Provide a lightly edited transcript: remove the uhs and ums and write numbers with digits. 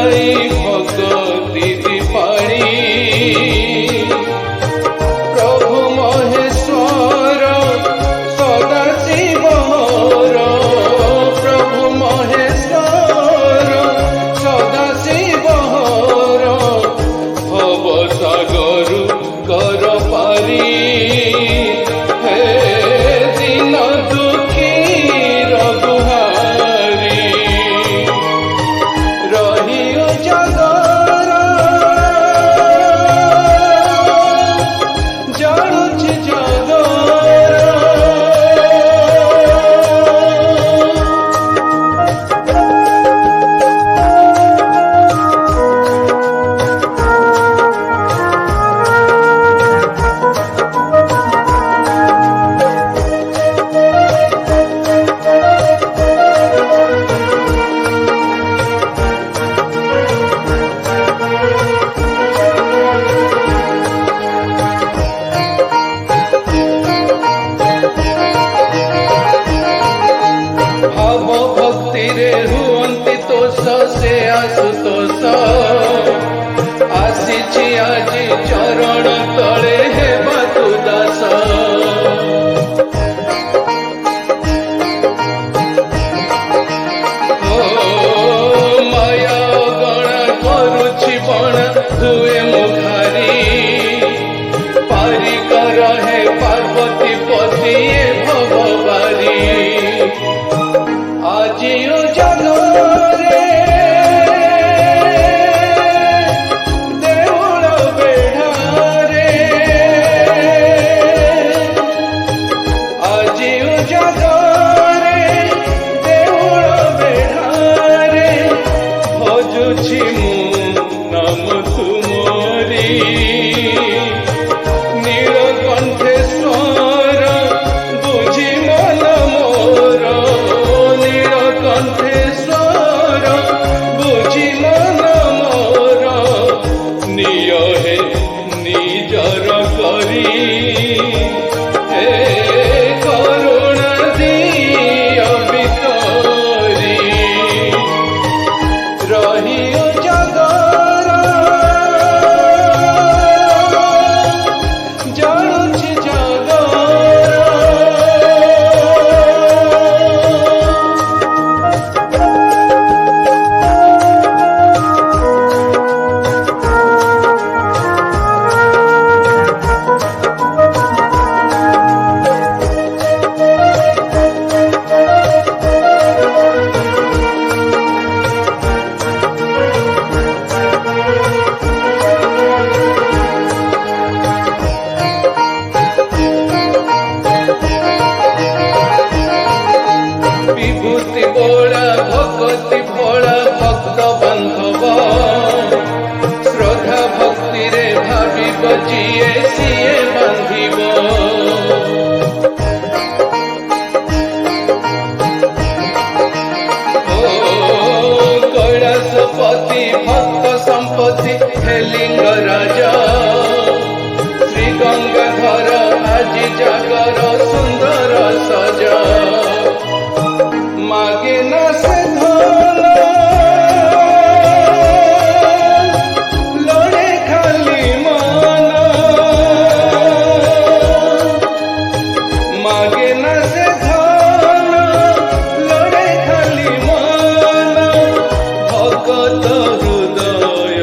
जुटाई भक्ति दीपाणी प्रभु महेश्वर सदा शिव प्रभु महेश्वर सदा शिव भव सागर कर पारी हे दिन दुखी रघुहारी रहियो जगर जानुछि जगर भाव भक्ति रे हुअन्ति तोष से आशुतोष आसीछि आजी चरण तले हेबा तु दास माया गणा करुछि बण हुए मुखारी पारी कर हे पार्वती पति भवबारी आजियो जगरे देउल बेढ़ारे आजियो जगरे देउल बेढ़ारे भजुछि मु नाम तुमरी नीलकंठेश्वर बुझि मन मोर नीलकंठेश्वर बुझि मन मोर निय हे निजर करी हे करुणा दिय भितरी रहियो जगर जानुछि जगर विभूति बोला भगवती भोला भक्त बांधव श्रद्धा भक्ति रे भाविब जिए सिए बांधिब कैलासपति भक्त संपत्ति हे लिंगराज श्री गंगाधर আজি जागर सुंदर सज मागे न से धन लड़े खाली मन मागे न से धन लड़े खाली मन भगत हृदय